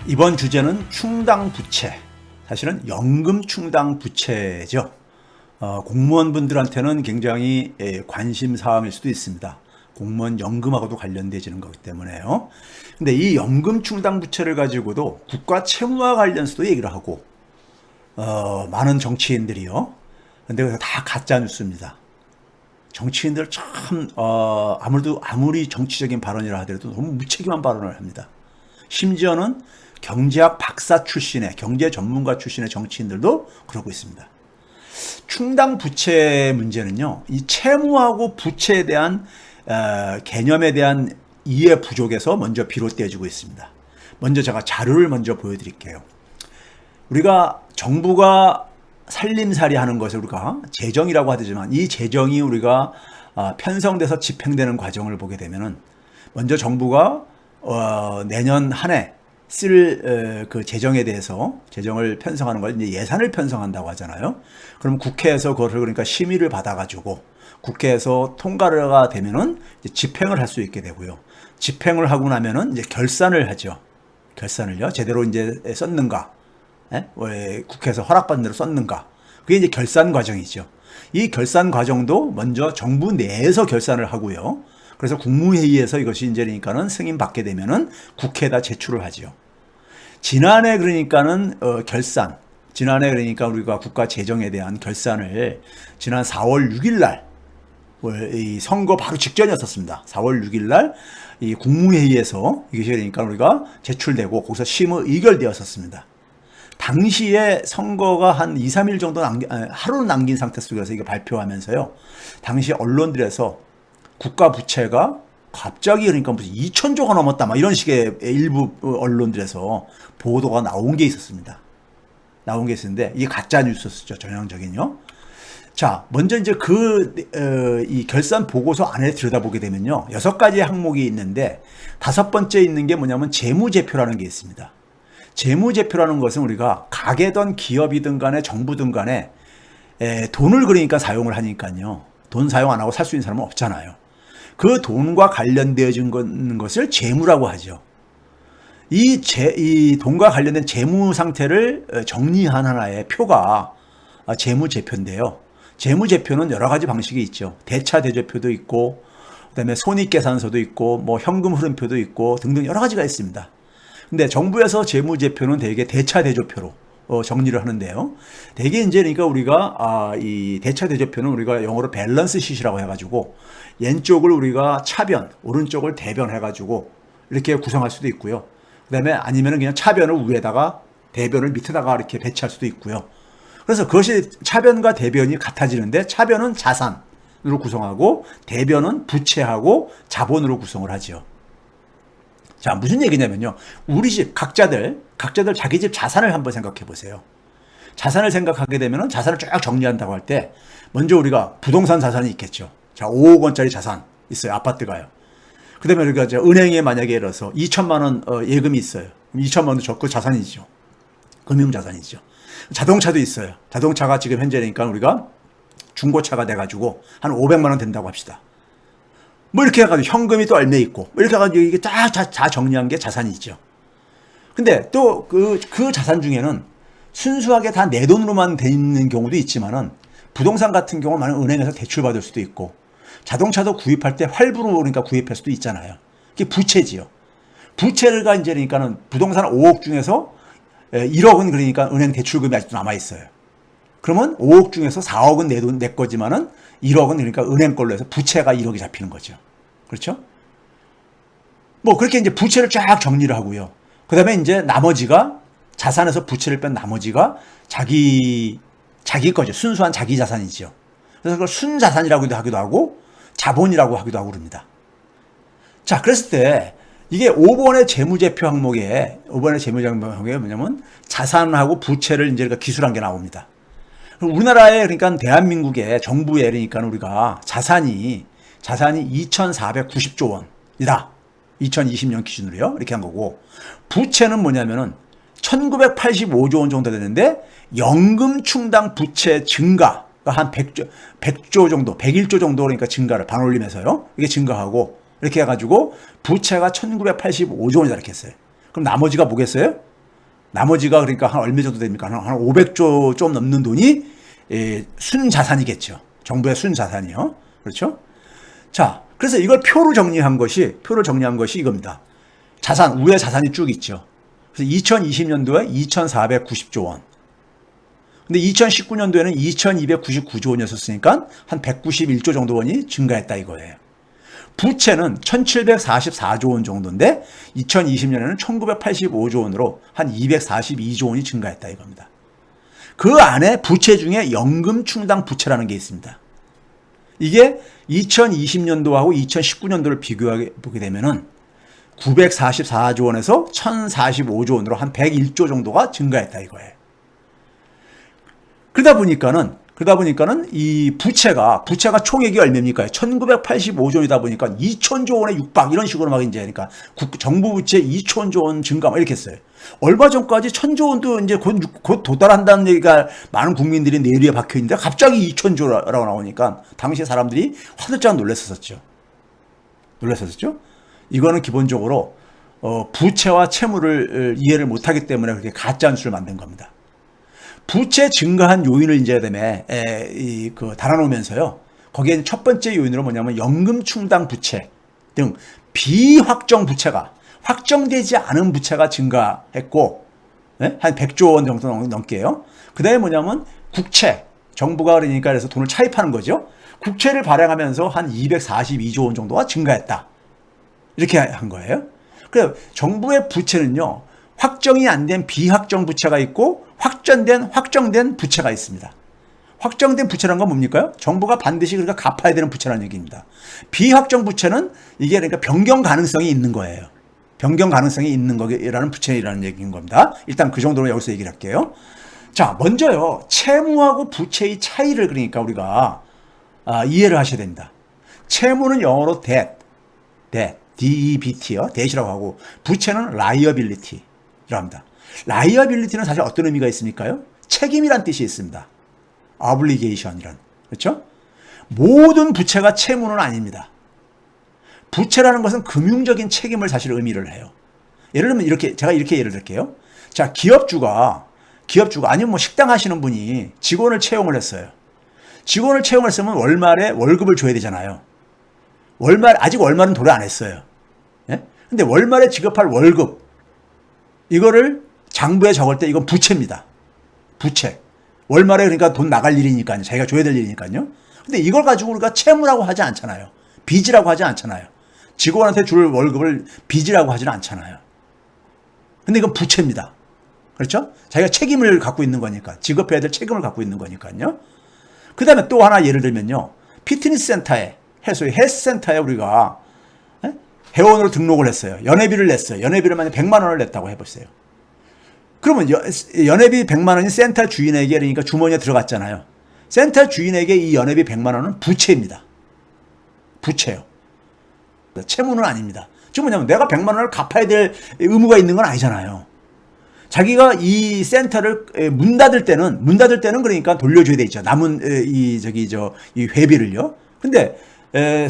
이번 주제는 충당부채, 사실은 연금 충당부채죠. 공무원분들한테는 굉장히 관심 사항일 수도 있습니다. 공무원 연금하고도 관련되지는 거기 때문에요. 근데 이 연금 충당부채를 가지고도 국가 채무와 관련해서도 얘기를 하고, 많은 정치인들이요. 근데 그거 다 가짜 뉴스입니다. 정치인들 참, 아무리 정치적인 발언이라 하더라도 너무 무책임한 발언을 합니다. 심지어는 경제학 박사 출신의, 경제 전문가 출신의 정치인들도 그러고 있습니다. 충당 부채 문제는요, 이 채무하고 부채에 대한 개념에 대한 이해 부족에서 먼저 비롯되어지고 있습니다. 먼저 제가 자료를 먼저 보여드릴게요. 우리가 정부가 살림살이 하는 것을 우리가 재정이라고 하지만, 이 재정이 우리가 편성돼서 집행되는 과정을 보게 되면은, 먼저 정부가 내년 한 해 쓸 그 재정에 대해서, 재정을 편성하는 걸 이제 예산을 편성한다고 하잖아요. 그럼 국회에서 그것을 그러니까 심의를 받아가지고 국회에서 통과가 되면은 이제 집행을 할 수 있게 되고요. 집행을 하고 나면은 이제 결산을 하죠. 결산을요. 제대로 이제 썼는가, 국회에서 허락받은 대로 썼는가. 그게 이제 결산 과정이죠. 이 결산 과정도 먼저 정부 내에서 결산을 하고요. 그래서 국무회의에서 이것이 이제 그러니까는 승인받게 되면은 국회에다 제출을 하죠. 지난해 그러니까는 지난해 그러니까 우리가 국가 재정에 대한 결산을 지난 4월 6일 날, 이 선거 바로 직전이었었습니다. 4월 6일 날 이 국무회의에서 이것이 그러니까 우리가 제출되고 거기서 심의 의결되었었습니다. 당시에 선거가 한 2, 3일 정도 하루 남긴 상태 속에서 이거 발표하면서요. 당시 언론들에서 국가 부채가 갑자기 그러니까 무슨 2,000조가 넘었다, 막 이런 식의 일부 언론들에서 보도가 나온 게 있었습니다. 나온 게 있었는데 이게 가짜 뉴스였죠, 전형적인요. 자, 먼저 이제 이 결산 보고서 안에 들여다보게 되면요, 6가지 항목이 있는데 5번째 있는 게 뭐냐면 재무제표라는 게 있습니다. 재무제표라는 것은 우리가 가게든 기업이든 간에 정부든 간에 돈을 그러니까 사용을 하니까요. 돈 사용 안 하고 살 수 있는 사람은 없잖아요. 그 돈과 관련되어진 것을 재무라고 하죠. 이 돈과 관련된 재무 상태를 정리한 하나의 표가 재무제표인데요. 재무제표는 여러 가지 방식이 있죠. 대차대조표도 있고, 그다음에 손익계산서도 있고, 뭐 현금 흐름표도 있고 등등 여러 가지가 있습니다. 근데 정부에서 재무제표는 대개 대차대조표로 정리를 하는데요. 대개 이제 그러니까 우리가 이 대차대조표는 우리가 영어로 밸런스 시트라고 해가지고 왼쪽을 우리가 차변, 오른쪽을 대변 해가지고 이렇게 구성할 수도 있고요. 그다음에 아니면은 그냥 차변을 위에다가 대변을 밑에다가 이렇게 배치할 수도 있고요. 그래서 그것이 차변과 대변이 같아지는데, 차변은 자산으로 구성하고 대변은 부채하고 자본으로 구성을 하죠. 자, 무슨 얘기냐면요, 우리 집 각자들 자기 집 자산을 한번 생각해 보세요. 자산을 생각하게 되면은 자산을 쫙 정리한다고 할 때 먼저 우리가 부동산 자산이 있겠죠. 자, 5억 원짜리 자산 있어요. 아파트가요. 그다음에 우리가 이제 은행에 만약에 예를 들어서 2천만 원 예금이 있어요. 그럼 2천만 원도 적고 자산이죠. 금융자산이죠. 자동차도 있어요. 자동차가 지금 현재니까 우리가 중고차가 돼가지고 한 500만 원 된다고 합시다. 뭐 이렇게 해가지고 현금이 또 얼마 있고, 이렇게 해가지고 이게 다 정리한 게 자산이죠. 근데 또 그 자산 중에는 순수하게 다 내 돈으로만 돼 있는 경우도 있지만은, 부동산 같은 경우는 많은 은행에서 대출받을 수도 있고, 자동차도 구입할 때 할부로 그러니까 구입할 수도 있잖아요. 그게 부채지요. 부채가 이제 그러니까는 부동산 5억 중에서 1억은 그러니까 은행 대출금이 아직도 남아 있어요. 그러면 5억 중에서 4억은 내 거지만은 1억은 그러니까 은행 걸로 해서 부채가 1억이 잡히는 거죠. 그렇죠? 뭐 그렇게 이제 부채를 쫙 정리를 하고요. 그다음에 이제 나머지가, 자산에서 부채를 뺀 나머지가 자기 거죠. 순수한 자기 자산이죠. 그래서 그걸 순자산이라고도 하기도 하고 자본이라고 하기도 하고 그럽니다. 자, 그랬을 때 이게 5번의 재무제표 항목에 뭐냐면 자산하고 부채를 이제 기술한 게 나옵니다. 우리나라에, 그러니까 대한민국의 정부에, 그러니까 우리가 자산이 2,490조 원이다. 2020년 기준으로요. 이렇게 한 거고, 부채는 뭐냐면은 1,985조 원 정도 되는데, 연금 충당 부채 증가가 한 100조 정도, 101조 정도 그러니까 증가를 반올림해서요. 이게 증가하고, 이렇게 해가지고 부채가 1985조 원이다 이렇게 했어요. 그럼 나머지가 뭐겠어요? 나머지가 그러니까 한 얼마 정도 됩니까? 한 500조 좀 넘는 돈이 순자산이겠죠. 정부의 순자산이요. 그렇죠? 자, 그래서 이걸 표로 정리한 것이 이겁니다. 자산, 위에 자산이 쭉 있죠. 그래서 2020년도에 2,490조 원. 근데 2019년도에는 2,299조 원이었으니까 한 191조 정도 원이 증가했다 이거예요. 부채는 1,744조 원 정도인데 2020년에는 1,985조 원으로 한 242조 원이 증가했다 이겁니다. 그 안에 부채 중에 연금 충당 부채라는 게 있습니다. 이게 2020년도하고 2019년도를 비교해 보게 되면은 944조 원에서 1,045조 원으로 한 101조 정도가 증가했다 이거예요. 그러다 보니까는 이 부채가 총액이 얼마입니까? 1985조 원이다 보니까 2,000조 원에 육박 이런 식으로 막 이제 그러니까 정부 부채 2,000조 원 증가 막 이렇게 했어요. 얼마 전까지 1,000조 원도 이제 곧 도달한다는 얘기가 많은 국민들이 뇌리에 박혀 있는데 갑자기 2,000조라고 나오니까 당시에 사람들이 화들짝 놀랐었죠. 이거는 기본적으로 부채와 채무를 이해를 못하기 때문에 그렇게 가짜뉴스를 만든 겁니다. 부채 증가한 요인을 이제 달아놓으면서요. 거기에 첫 번째 요인으로 뭐냐면 연금 충당 부채 등 비확정 부채가 확정되지 않은 부채가 증가했고, 한 100조 원 정도 넘게요. 그 다음에 뭐냐면 국채, 정부가 그래서 돈을 차입하는 거죠. 국채를 발행하면서 한 242조 원 정도가 증가했다. 이렇게 한 거예요. 그래서 정부의 부채는요, 확정이 안 된 비확정 부채가 있고 확정된 부채가 있습니다. 확정된 부채란 건 뭡니까? 정부가 반드시 그러니까 갚아야 되는 부채라는 얘기입니다. 비확정 부채는 이게 그러니까 변경 가능성이 있는 거예요. 변경 가능성이 있는 거라는 부채라는 얘기인 겁니다. 일단 그 정도로 여기서 얘기를 할게요. 자, 먼저요, 채무하고 부채의 차이를 그러니까 우리가 이해를 하셔야 됩니다. 채무는 영어로 debt, D-E-B-T요. debt이라고 하고, 부채는 liability라고 합니다. liability는 사실 어떤 의미가 있습니까요? 책임이란 뜻이 있습니다. obligation이란. 그렇죠? 모든 부채가 채무는 아닙니다. 부채라는 것은 금융적인 책임을 사실 의미를 해요. 예를 들면 제가 이렇게 예를 들게요. 자, 기업주가 아니면 뭐 식당 하시는 분이 직원을 채용을 했어요. 직원을 채용했으면 월말에 월급을 줘야 되잖아요. 아직 월말은 도래 안 했어요. 예? 근데 월말에 지급할 월급, 이거를 장부에 적을 때 이건 부채입니다. 부채. 월말에 그러니까 돈 나갈 일이니까요. 자기가 줘야 될 일이니까요. 근데 이걸 가지고 우리가 채무라고 하지 않잖아요. 빚이라고 하지 않잖아요. 직원한테 줄 월급을 빚이라고 하지는 않잖아요. 근데 이건 부채입니다. 그렇죠? 자기가 책임을 갖고 있는 거니까. 지급해야 될 책임을 갖고 있는 거니까요. 그 다음에 또 하나 예를 들면요. 피트니스 센터에, 헬스센터에 우리가 회원으로 등록을 했어요. 연회비를 냈어요. 연회비를 만약 100만 원을 냈다고 해보세요. 그러면 연회비 100만 원이 센터 주인에게 그러니까 주머니에 들어갔잖아요. 센터 주인에게 이 연회비 100만 원은 부채입니다. 부채요. 채무는 아닙니다. 지금 뭐냐면 내가 100만 원을 갚아야 될 의무가 있는 건 아니잖아요. 자기가 이 센터를 문 닫을 때는 그러니까 돌려줘야 돼 있죠. 남은 이 회비를요. 근데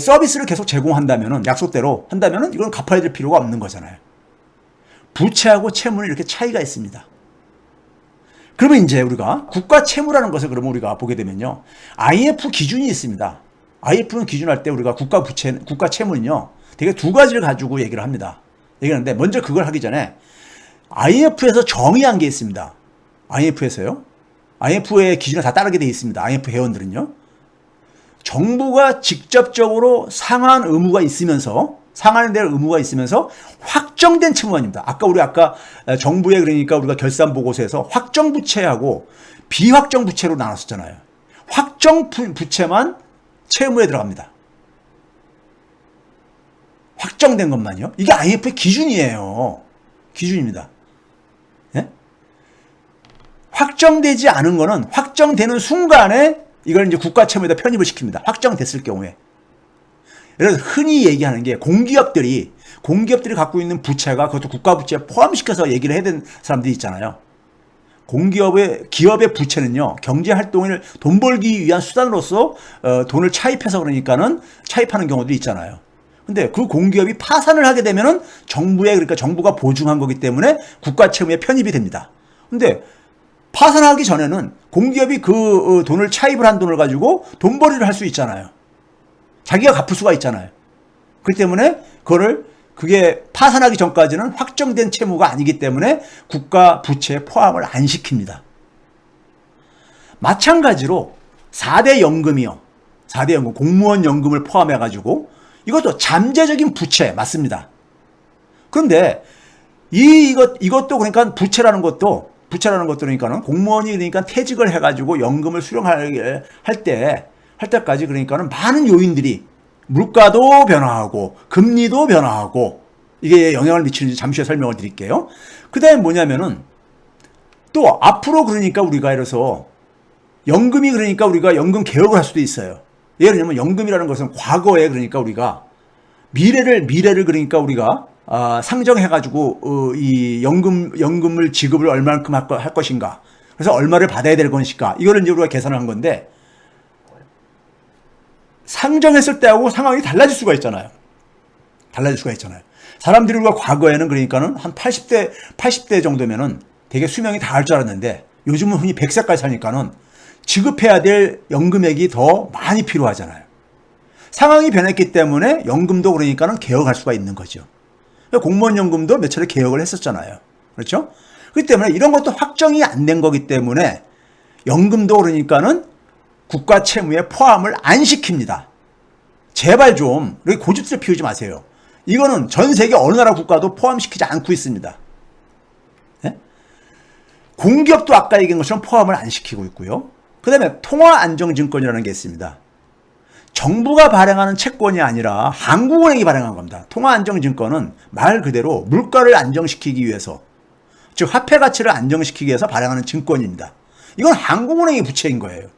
서비스를 계속 제공한다면은, 약속대로 한다면은 이건 갚아야 될 필요가 없는 거잖아요. 부채하고 채무는 이렇게 차이가 있습니다. 그러면 이제 우리가 국가 채무라는 것을 그러면 우리가 보게 되면요. IMF 기준이 있습니다. IMF는 기준할 때 우리가 국가 채무는요. 되게 두 가지를 가지고 얘기를 합니다. 얘기하는데 먼저 그걸 하기 전에 IMF에서 정의한 게 있습니다. IMF에서요. IMF의 기준을 다 따르게 돼 있습니다. IMF 회원들은요. 정부가 직접적으로 상환 의무가 있으면서 확정된 채무입니다. 아까 정부의 그러니까 우리가 결산 보고서에서 확정 부채하고 비확정 부채로 나눴었잖아요. 확정 부채만 채무에 들어갑니다. 확정된 것만요. 이게 IMF의 기준이에요. 기준입니다. 네? 확정되지 않은 거는 확정되는 순간에 이걸 이제 국가 채무에다 편입을 시킵니다. 확정됐을 경우에. 그래서 흔히 얘기하는 게 공기업들이 갖고 있는 부채가 그것도 국가 부채에 포함시켜서 얘기를 해야 되는 사람들이 있잖아요. 기업의 부채는요, 경제 활동을 돈 벌기 위한 수단으로서 돈을 차입해서 그러니까는 차입하는 경우도 있잖아요. 근데 그 공기업이 파산을 하게 되면은 그러니까 정부가 보증한 거기 때문에 국가 채무에 편입이 됩니다. 근데 파산하기 전에는 공기업이 그 돈을 차입을 한 돈을 가지고 돈벌이를 할 수 있잖아요. 자기가 갚을 수가 있잖아요. 그렇기 때문에 그게 파산하기 전까지는 확정된 채무가 아니기 때문에 국가 부채에 포함을 안 시킵니다. 마찬가지로 4대 연금이요. 4대 연금, 공무원 연금을 포함해가지고 이것도 잠재적인 부채 맞습니다. 그런데 이것도 그러니까 부채라는 것도 그러니까는 공무원이 그러니까 퇴직을 해가지고 연금을 수령할 때까지 그러니까는 많은 요인들이 물가도 변화하고 금리도 변화하고 이게 영향을 미치는지 잠시 후에 설명을 드릴게요. 그 다음에 뭐냐면은 또 앞으로 그러니까 우리가 이래서 연금이 그러니까 우리가 연금 개혁을 할 수도 있어요. 예를 들면 연금이라는 것은 과거에 그러니까 우리가 미래를 그러니까 우리가 상정해가지고 이 연금을 지급을 얼마만큼 할 것인가. 그래서 얼마를 받아야 될 것인가. 이거를 이제 우리가 계산한 건데 상정했을 때하고 상황이 달라질 수가 있잖아요. 사람들이 우리가 과거에는 그러니까는 한 80대 정도면은 되게 수명이 다 할 줄 알았는데 요즘은 흔히 100세까지 사니까는 지급해야 될 연금액이 더 많이 필요하잖아요. 상황이 변했기 때문에 연금도 그러니까는 개혁할 수가 있는 거죠. 공무원 연금도 몇 차례 개혁을 했었잖아요. 그렇죠? 그렇기 때문에 이런 것도 확정이 안 된 거기 때문에 연금도 그러니까는 국가 채무에 포함을 안 시킵니다. 제발 좀 고집스레 피우지 마세요. 이거는 전 세계 어느 나라 국가도 포함시키지 않고 있습니다. 네? 공기업도 아까 얘기한 것처럼 포함을 안 시키고 있고요. 그 다음에 통화안정증권이라는 게 있습니다. 정부가 발행하는 채권이 아니라 한국은행이 발행한 겁니다. 통화안정증권은 말 그대로 물가를 안정시키기 위해서, 즉 화폐 가치를 안정시키기 위해서 발행하는 증권입니다. 이건 한국은행의 부채인 거예요.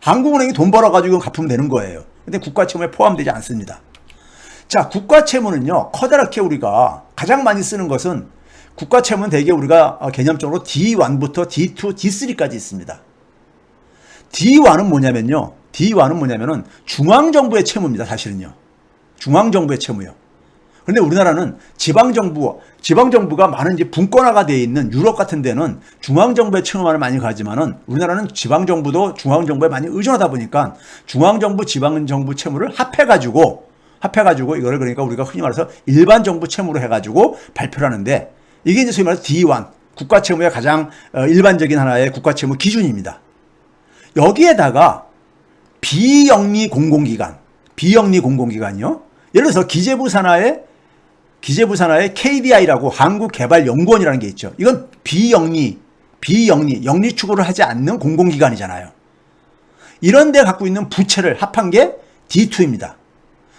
한국은행이 돈 벌어가지고 갚으면 되는 거예요. 근데 국가채무에 포함되지 않습니다. 자, 국가채무는요, 커다랗게 우리가 가장 많이 쓰는 것은 국가채무는 대개 우리가 개념적으로 D1부터 D2, D3까지 있습니다. D1은 뭐냐면요. D1은 중앙정부의 채무입니다. 사실은요. 중앙정부의 채무요. 그런데 우리나라는 지방정부가 많은 이제 분권화가 되어 있는 유럽 같은 데는 중앙정부의 채무만을 많이 가지만은 우리나라는 지방정부도 중앙정부에 많이 의존하다 보니까 중앙정부, 지방정부 채무를 합해가지고 이거를 그러니까 우리가 흔히 말해서 일반정부 채무로 해가지고 발표를 하는데 이게 이제 소위 말해서 D1, 국가채무의 가장 일반적인 하나의 국가채무 기준입니다. 여기에다가 비영리 공공기관이요. 예를 들어서 기재부 산하에 KDI라고 한국개발연구원이라는 게 있죠. 이건 비영리 추구를 하지 않는 공공기관이잖아요. 이런 데 갖고 있는 부채를 합한 게 D2입니다.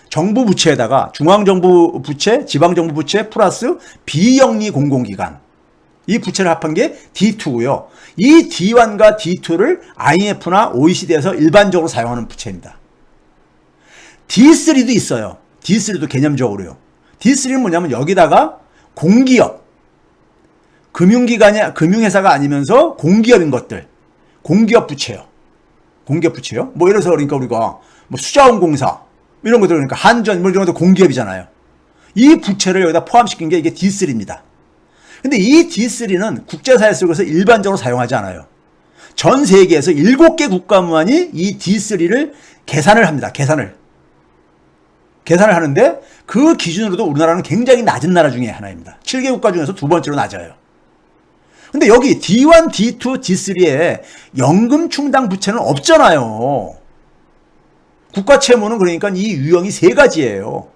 정부 부채에다가 중앙정부 부채, 지방정부 부채 플러스 비영리 공공기관. 이 부채를 합한 게 D2고요. 이 D1과 D2를 IMF나 OECD에서 일반적으로 사용하는 부채입니다. D3도 있어요. D3도 개념적으로요. D3는 뭐냐면 여기다가 공기업, 금융회사가 아니면서 공기업인 것들, 공기업 부채요. 뭐 예를 들어서 그러니까 우리가 뭐 수자원공사 이런 것들 그러니까 한전 이런 것도 공기업이잖아요. 이 부채를 여기다 포함시킨 게 이게 D3입니다. 근데 이 D3는 국제사회 속에서 일반적으로 사용하지 않아요. 전 세계에서 7개 국가만이 이 D3를 계산을 합니다. 계산을 하는데 그 기준으로도 우리나라는 굉장히 낮은 나라 중에 하나입니다. 7개 국가 중에서 두 번째로 낮아요. 근데 여기 D1, D2, D3에 연금 충당 부채는 없잖아요. 국가 채무는 그러니까 이 유형이 세 가지예요.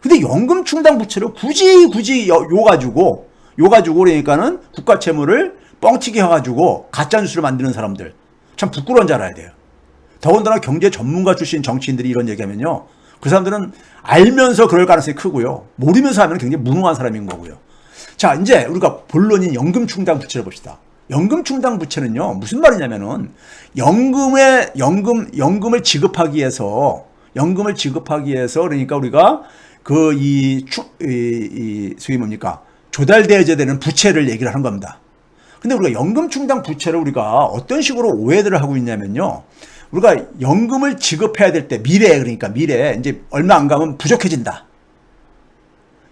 근데 연금 충당 부채를 굳이 요 가지고 그러니까는 국가 채무를 뻥튀기 해가지고 가짜 뉴스를 만드는 사람들 참 부끄러운 줄 알아야 돼요. 더군다나 경제 전문가 출신 정치인들이 이런 얘기하면요, 그 사람들은 알면서 그럴 가능성이 크고요, 모르면서 하면 굉장히 무능한 사람인 거고요. 자, 이제 우리가 본론인 연금 충당 부채를 봅시다. 연금 충당 부채는요, 무슨 말이냐면은 연금을 지급하기 위해서 그러니까 우리가 소위 뭡니까? 조달되어야 되는 부채를 얘기를 하는 겁니다. 근데 우리가 연금 충당 부채를 우리가 어떤 식으로 오해들을 하고 있냐면요, 우리가 연금을 지급해야 될 때 미래 이제 얼마 안 가면 부족해진다,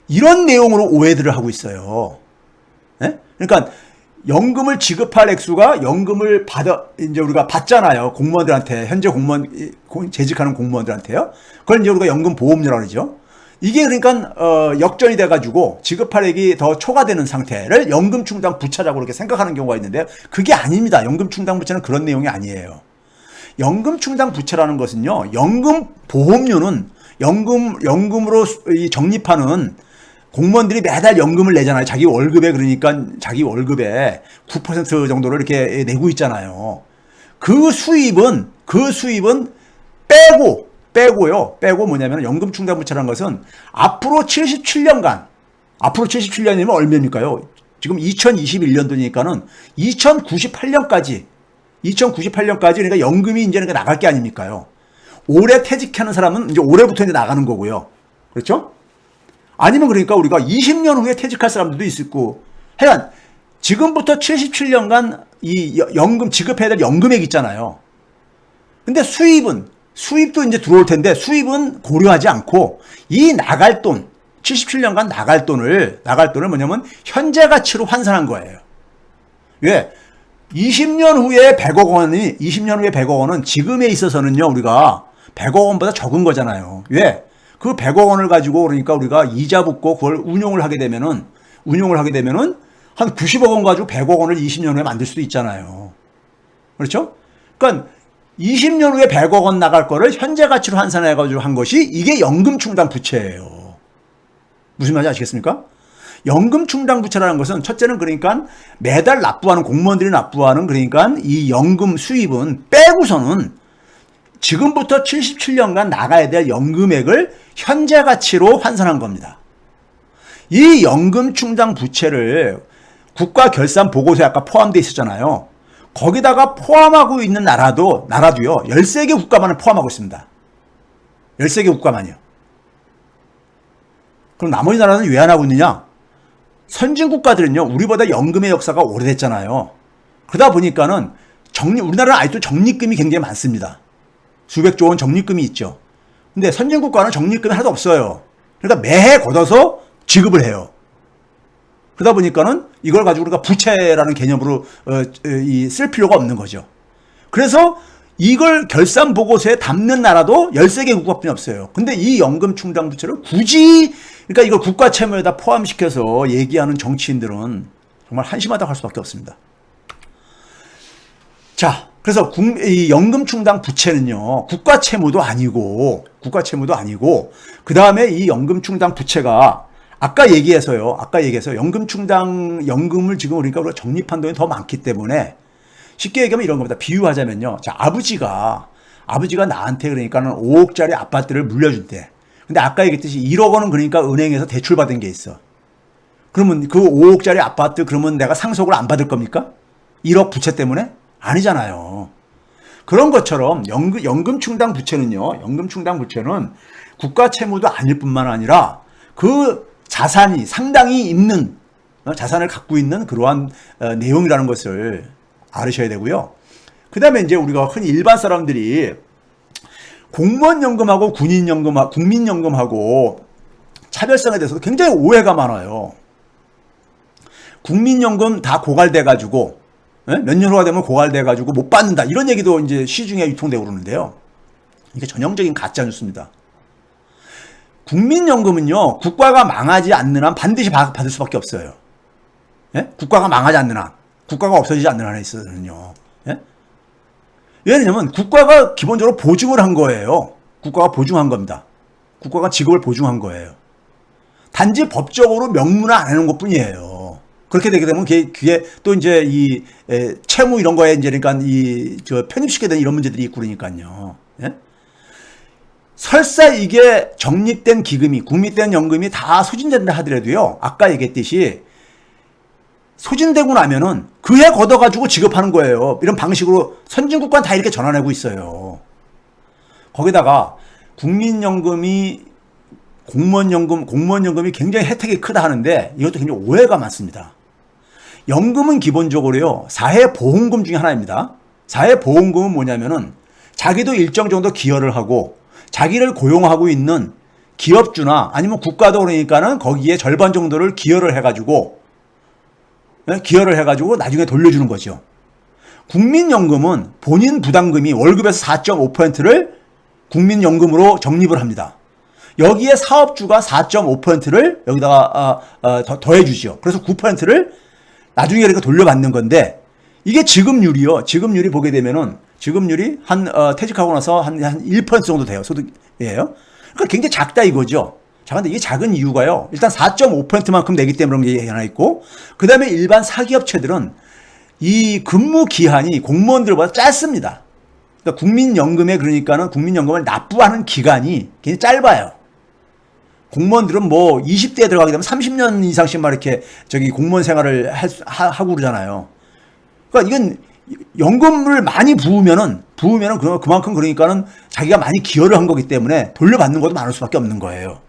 이런 내용으로 오해들을 하고 있어요. 네? 그러니까 연금을 지급할 액수가 연금을 이제 우리가 받잖아요. 공무원들한테, 현재 재직하는 공무원들한테요. 그걸 이제 우리가 연금 보험료라고 그러죠. 이게 그러니까, 역전이 돼가지고 지급할액이 더 초과되는 상태를 연금 충당 부채라고 이렇게 생각하는 경우가 있는데, 그게 아닙니다. 연금 충당 부채는 그런 내용이 아니에요. 연금 충당 부채라는 것은요, 연금 보험료는 연금으로 적립하는 공무원들이 매달 연금을 내잖아요. 자기 월급에, 그러니까 자기 월급에 9% 정도를 이렇게 내고 있잖아요. 그 수입은 빼고 뭐냐면 연금 충당 부채라는 것은 앞으로 77년이면 얼마입니까요? 지금 2021년도니까는 2098년까지 그러니까 연금이 이제 나갈 게 아닙니까요? 올해 퇴직하는 사람은 이제 올해부터 이제 나가는 거고요. 그렇죠? 아니면 그러니까 우리가 20년 후에 퇴직할 사람들도 있고, 하여간 지금부터 77년간 이 연금 지급해야 될 연금액 있잖아요. 근데 수입도 이제 들어올 텐데 수입은 고려하지 않고 이 나갈 돈, 77년간 나갈 돈을 뭐냐면 현재 가치로 환산한 거예요. 왜? 20년 후에 100억 원은 지금에 있어서는요, 우리가 100억 원보다 적은 거잖아요. 왜? 그 100억 원을 가지고 그러니까 우리가 이자 붙고 그걸 운용을 하게 되면은 한 90억 원 가지고 100억 원을 20년 후에 만들 수도 있잖아요. 그렇죠? 그러니까 20년 후에 100억 원 나갈 거를 현재 가치로 환산해 가지고 한 것이 이게 연금 충당 부채예요. 무슨 말인지 아시겠습니까? 연금 충당 부채라는 것은 첫째는 그러니까 매달 공무원들이 납부하는 그러니까 이 연금 수입은 빼고서는 지금부터 77년간 나가야 될 연금액을 현재 가치로 환산한 겁니다. 이 연금 충당 부채를 국가 결산 보고서에 아까 포함되어 있었잖아요. 거기다가 포함하고 있는 나라도요, 13개 국가만을 포함하고 있습니다. 13개 국가만이요. 그럼 나머지 나라는 왜 안 하고 있느냐? 선진 국가들은요, 우리보다 연금의 역사가 오래됐잖아요. 그러다 보니까는 우리나라는 아직도 적립금이 굉장히 많습니다. 수백조 원 적립금이 있죠. 근데 선진 국가는 적립금이 하나도 없어요. 그러니까 매해 걷어서 지급을 해요. 그러다 보니까는 이걸 가지고 우리가 부채라는 개념으로 쓸 필요가 없는 거죠. 그래서 이걸 결산 보고서에 담는 나라도 13개 국가뿐이 없어요. 근데 이 연금 충당 부채를 굳이 그러니까 이걸 국가 채무에다 포함시켜서 얘기하는 정치인들은 정말 한심하다고 할 수밖에 없습니다. 자, 그래서 이 연금 충당 부채는요, 국가 채무도 아니고 그 다음에 이 연금 충당 부채가 아까 얘기해서요, 연금을 지금 우리가 적립한 돈이 더 많기 때문에 쉽게 얘기하면 이런 겁니다. 비유하자면요, 자, 아버지가 나한테 그러니까는 5억짜리 아파트를 물려줄 때, 근데 아까 얘기했듯이 1억 원은 그러니까 은행에서 대출받은 게 있어. 그러면 그 5억짜리 아파트 그러면 내가 상속을 안 받을 겁니까? 1억 부채 때문에? 아니잖아요. 그런 것처럼 연금 충당 부채는 국가 채무도 아닐 뿐만 아니라 그 자산이 상당히 있는, 자산을 갖고 있는 그러한 내용이라는 것을 알으셔야 되고요. 그 다음에 이제 우리가 흔히 일반 사람들이 공무원연금하고 국민연금하고 차별성에 대해서도 굉장히 오해가 많아요. 국민연금 다 고갈돼가지고, 몇 년 후가 되면 고갈돼가지고 못 받는다. 이런 얘기도 이제 시중에 유통되고 그러는데요. 이게 전형적인 가짜뉴스입니다. 국민연금은요, 국가가 망하지 않는 한 반드시 받을 수밖에 없어요. 예? 국가가 망하지 않는 한, 국가가 없어지지 않는 한에 있어서는요. 예? 왜냐면 국가가 기본적으로 보증을 한 거예요. 국가가 보증한 겁니다. 국가가 직업을 보증한 거예요. 단지 법적으로 명문화 안 해놓은 것 뿐이에요. 그렇게 되게 되면 그게 또 이제 이 채무 이런 거에 이제 그러니까 편입시키게 되는 이런 문제들이 있고 그러니까요. 예? 설사 이게 적립된 기금이, 국민된 연금이 다 소진된다 하더라도요, 아까 얘기했듯이 소진되고 나면은 그해 걷어가지고 지급하는 거예요. 이런 방식으로 선진국가는 다 이렇게 전환하고 있어요. 거기다가 국민연금이 공무원연금이 굉장히 혜택이 크다 하는데 이것도 굉장히 오해가 많습니다. 연금은 기본적으로요, 사회보험금 중에 하나입니다. 사회보험금은 뭐냐면은 자기도 일정 정도 기여를 하고 자기를 고용하고 있는 기업주나 아니면 국가도 그러니까는 거기에 절반 정도를 기여를 해가지고 기여를 해가지고 나중에 돌려주는 거죠. 국민연금은 본인 부담금이 월급에서 4.5%를 국민연금으로 적립을 합니다. 여기에 사업주가 4.5%를 여기다가 더해주죠. 그래서 9%를 나중에 그러니까 돌려받는 건데, 이게 지급률이요. 지급률이 보게 되면은 지급률이 퇴직하고 나서 한 1% 정도 돼요. 소득이에요. 그러니까 굉장히 작다 이거죠. 자, 근데 이게 작은 이유가요. 일단 4.5%만큼 내기 때문에 그런 게 하나 있고, 그 다음에 일반 사기업체들은 이 근무 기한이 공무원들보다 짧습니다. 그러니까 국민연금에 그러니까는 국민연금을 납부하는 기간이 굉장히 짧아요. 공무원들은 뭐 20대에 들어가게 되면 30년 이상씩 막 이렇게 공무원 생활을 하고 그러잖아요. 그러니까 이건 연금을 많이 부으면은 그만큼 그러니까는 자기가 많이 기여를 한 거기 때문에 돌려받는 것도 많을 수밖에 없는 거예요.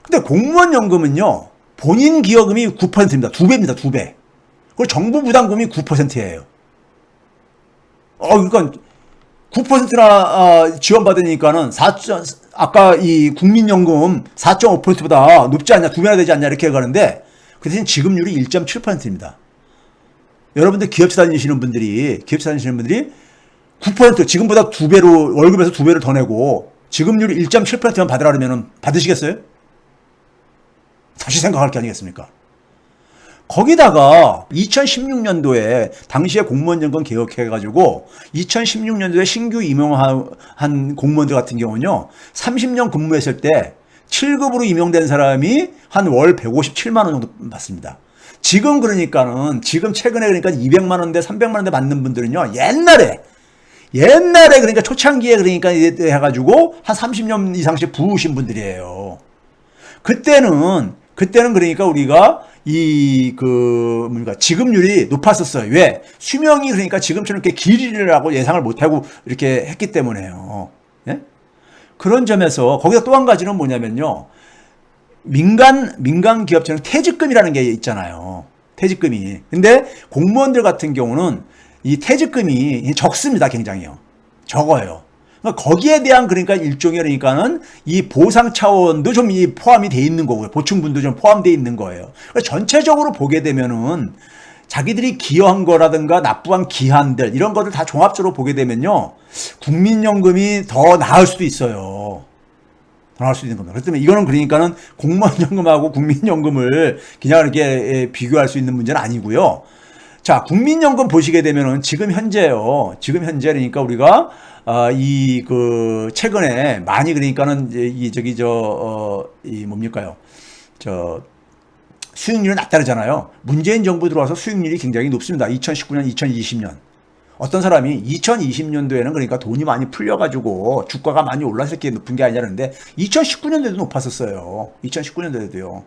근데 공무원 연금은요, 본인 기여금이 9%입니다. 2배입니다, 2배. 그리고 정부 부담금이 9%예요. 그러니까 9%나 지원받으니까는 아까 이 국민연금 4.5%보다 높지 않냐, 2배나 되지 않냐 이렇게 가는데, 그 대신 지급률이 1.7%입니다. 여러분들 기업체 다니시는 분들이 9% 지금보다 2배로 월급에서 2배를 더 내고 지급률이 1.7%만 받으라 그러면 받으시겠어요? 다시 생각할 게 아니겠습니까? 거기다가 2016년도에 당시에 공무원연금 개혁해가지고 2016년도에 신규 임용한 공무원들 같은 경우는요, 30년 근무했을 때 7급으로 임용된 사람이 한 월 157만 원 정도 받습니다. 지금 최근에 그러니까 200만 원대, 300만 원대 받는 분들은요, 옛날에 그러니까 초창기에 그러니까 해가지고 한 30년 이상씩 부으신 분들이에요. 그때는 그러니까 우리가 지급률이 높았었어요. 왜? 수명이 그러니까 지금처럼 이렇게 길이라고 예상을 못하고 이렇게 했기 때문에요. 예? 그런 점에서 거기다 또 한 가지는 뭐냐면요. 민간 기업체는 퇴직금이라는 게 있잖아요. 퇴직금이. 근데 공무원들 같은 경우는 이 퇴직금이 적습니다. 굉장히요. 적어요. 그러니까 거기에 대한 그러니까 일종의 그러니까는 이 보상 차원도 좀 포함이 돼 있는 거고요. 보충분도 좀 포함되어 있는 거예요. 그러니까 전체적으로 보게 되면은 자기들이 기여한 거라든가 납부한 기한들 이런 것들 다 종합적으로 보게 되면요. 국민연금이 더 나을 수도 있어요. 나올 수 있는 겁니다. 그렇기 때문에 이거는 그러니까는 공무원연금하고 국민연금을 그냥 이렇게 비교할 수 있는 문제는 아니고요. 자, 국민연금 보시게 되면은 지금 현재 그러니까 우리가 최근에 많이 그러니까는 수익률이 낮다르잖아요. 문재인 정부 들어와서 수익률이 굉장히 높습니다. 2019년, 2020년. 어떤 사람이 2020년도에는 그러니까 돈이 많이 풀려가지고 주가가 많이 올랐을 게 높은 게 아니라는데 2019년도에도 높았었어요. 2019년도에도요.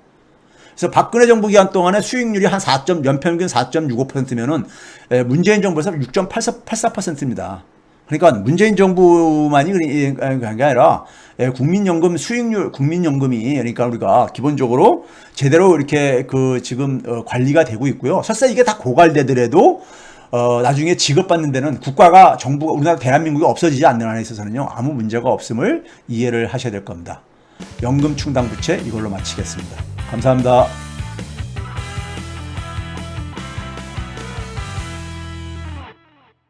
그래서 박근혜 정부 기간 동안에 수익률이 한 연평균 4.65%면은 문재인 정부에서 6.84%입니다. 그러니까 문재인 정부만이 그런 게 아니라 국민연금이 그러니까 우리가 기본적으로 제대로 이렇게 지금 관리가 되고 있고요. 설사 이게 다 고갈되더라도 나중에 지급받는 데는 정부가 우리나라 대한민국이 없어지지 않는 한에 있어서는요, 아무 문제가 없음을 이해를 하셔야 될 겁니다. 연금 충당 부채 이걸로 마치겠습니다. 감사합니다.